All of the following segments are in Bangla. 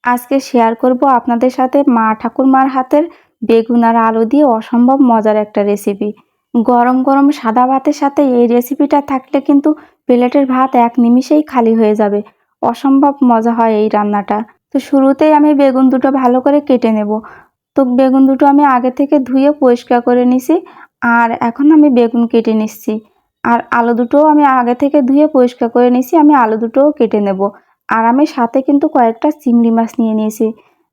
আজকে শেয়ার করব আপনাদের সাথে মা ঠাকুরমার হাতের বেগুন আর আলু দিয়ে অসম্ভব মজার একটা রেসিপি। গরম গরম সাদা ভাতের সাথে এই রেসিপিটা থাকলে কিন্তু প্লেটের ভাত এক নিমিষেই খালি হয়ে যাবে। অসম্ভব মজা হয় এই রান্নাটা। তো শুরুতেই আমি বেগুন দুটো ভালো করে কেটে নেব। তো বেগুন দুটো আমি আগে থেকে ধুয়ে পরিষ্কার করে নিছি। আর এখন আমি বেগুন কেটে নিচ্ছি। আর আলু দুটোও আমি আগে থেকে ধুয়ে পরিষ্কার করে নিছি। আমি আলু দুটোও কেটে নেব। আর আমি সাথে কিন্তু কয়েকটা চিংড়ি মাছ নিয়ে নিয়েছি।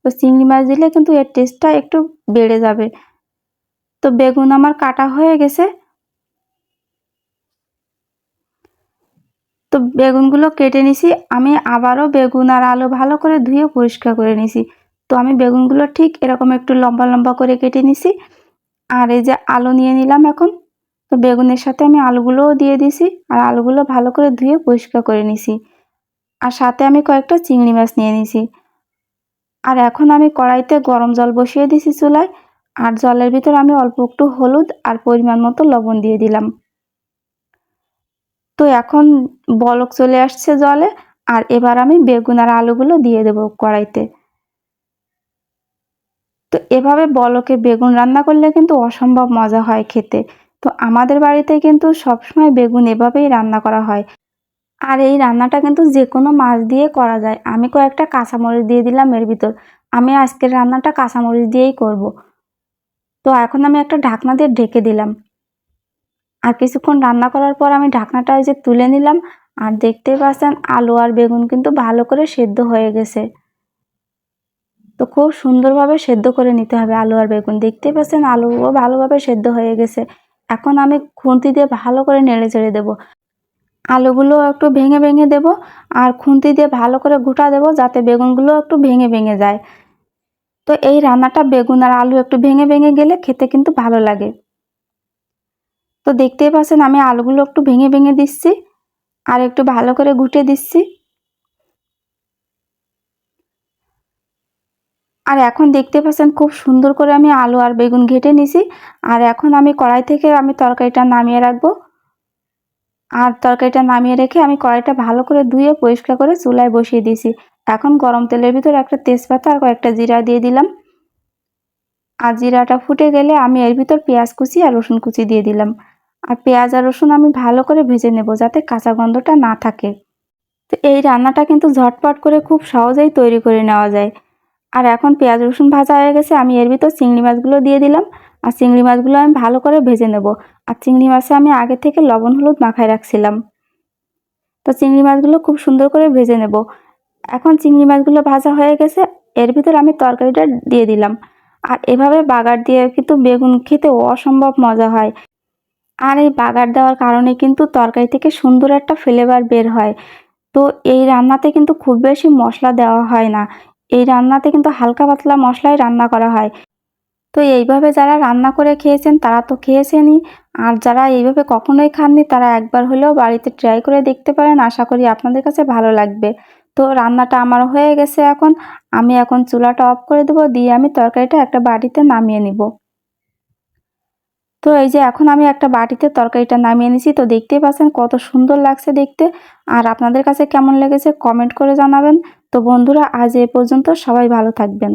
তো চিংড়ি মাছ দিলে কিন্তু এর টেস্টটা একটু বেড়ে যাবে। তো বেগুন আমার কাটা হয়ে গেছে। তো বেগুনগুলো কেটে নিছি। আমি আবারও বেগুন আর আলু ভালো করে ধুয়ে পরিষ্কার করে নিছি। তো আমি বেগুনগুলো ঠিক এরকম একটু লম্বা লম্বা করে কেটে নিছি। আর এই যে আলু নিয়ে নিলাম এখন। তো বেগুনের সাথে আমি আলুগুলোও দিয়ে দিছি। আর আলুগুলো ভালো করে ধুয়ে পরিষ্কার করে নিছি। আর সাথে আমি কয়েকটা চিংড়ি মাছ নিয়ে নিছি। আর এখন আমি কড়াইতে গরম জল বসিয়ে দিছি চুলায়। আর জলের ভিতর আমি অল্প একটু হলুদ আর পরিমাণ মতো লবণ দিয়ে দিলাম। তো এখন বলক চলে আসছে জলে। আর এবার আমি বেগুন আর আলুগুলো দিয়ে দেব কড়াইতে। তো এভাবে বলকে বেগুন রান্না করলে কিন্তু অসম্ভব মজা হয় খেতে। তো আমাদের বাড়িতে কিন্তু সবসময় বেগুন এভাবেই রান্না করা হয়। আর এই রান্নাটা কিন্তু যেকোনো মাছ দিয়ে করা যায়। আমি কয়েকটা কাঁচামরিচ দিয়ে দিলাম এর ভিতর। আমি আজকের রান্নাটা কাঁচামরিচ দিয়েই করব। তো এখন আমি একটা ঢাকনা দিয়ে ঢেকে দিলাম। আর কিছুক্ষণ রান্না করার পর আমি ঢাকনাটা এই যে তুলে নিলাম। আর দেখতেই পাচ্ছেন আলু আর বেগুন কিন্তু ভালো করে সেদ্ধ হয়ে গেছে। তো খুব সুন্দরভাবে সেদ্ধ করে নিতে হবে আলু আর বেগুন। দেখতেই পাচ্ছেন আলুও ভালোভাবে সেদ্ধ হয়ে গেছে। এখন আমি খুন্তি দিয়ে ভালো করে নেড়ে চেড়ে দেবো। আলুগুলো একটু ভেঙে ভেঙে দেব। আর খুন্তি দিয়ে ভালো করে ঘুটা দেব যাতে বেগুনগুলো একটু ভেঙে ভেঙে যায়। তো এই রান্নাটা বেগুন আর আলু একটু ভেঙে ভেঙে গেলে খেতে কিন্তু ভালো লাগে। তো দেখতেই পাচ্ছেন আমি আলুগুলো একটু ভেঙে ভেঙে দিচ্ছি। আর একটু ভালো করে ঘুটে দিচ্ছি। আর এখন দেখতে পাচ্ছেন খুব সুন্দর করে আমি আলু আর বেগুন ঘেটে নিছি। আর এখন আমি কড়াই থেকে আমি তরকারিটা নামিয়ে রাখবো। আর তরকারিটা নামিয়ে রেখে আমি কড়াইটা ভালো করে ধুয়ে পরিষ্কার করে চুলায় বসিয়ে দিয়েছি। এখন গরম তেলের ভিতর একটা তেজপাতা আর কয়েকটা জিরা দিয়ে দিলাম। আর জিরাটা ফুটে গেলে আমি এর ভিতর পেঁয়াজ কুচি আর রসুন কুচি দিয়ে দিলাম। আর পেঁয়াজ আর রসুন আমি ভালো করে ভেজে নেব যাতে কাঁচা গন্ধটা না থাকে। তো এই রান্নাটা কিন্তু ঝটপট করে খুব সহজেই তৈরি করে নেওয়া যায়। আর এখন পেঁয়াজ রসুন ভাজা হয়ে গেছে। আমি এর ভিতর চিংড়ি মাছগুলো দিয়ে দিলাম। আর চিংড়ি মাছগুলো আমি ভালো করে ভেজে নেব। আর চিংড়ি মাছে আমি আগে থেকে লবণ হলুদ মাখায় রাখছিলাম। তো চিংড়ি মাছগুলো খুব সুন্দর করে ভেজে নেব। এখন চিংড়ি মাছগুলো ভাজা হয়ে গেছে। এর ভিতর আমি তরকারিটা দিয়ে দিলাম। আর এভাবে বাগার দিয়ে কিন্তু বেগুন খেতে অসম্ভব মজা হয়। আর এই বাগার দেওয়ার কারণে কিন্তু তরকারি থেকে সুন্দর একটা ফ্লেভার বের হয়। তো এই রান্নাতে কিন্তু খুব বেশি মশলা দেওয়া হয় না। এই রান্নাতে কিন্তু হালকা পাতলা মশলায় রান্না করা হয়। তো এইভাবে যারা রান্না করে খেয়েছেন তারা তো খেয়েছেনই। আর যারা এইভাবে কখনোই খাননি তারা একবার হলেও বাড়িতে ট্রাই করে দেখতে পারেন। আশা করি আপনাদের কাছে ভালো লাগবে। তো রান্নাটা আমার হয়ে গেছে এখন। আমি এখন চুলাটা অফ করে দেবো। দিয়ে আমি তরকারিটা একটা বাটিতে নামিয়ে নিব। তো এই যে এখন আমি একটা বাটিতে তরকারিটা নামিয়ে নিছি। তো দেখতেই পাচ্ছেন কত সুন্দর লাগছে দেখতে। আর আপনাদের কাছে কেমন লেগেছে কমেন্ট করে জানাবেন। তো বন্ধুরা আজ এ পর্যন্ত, সবাই ভালো থাকবেন।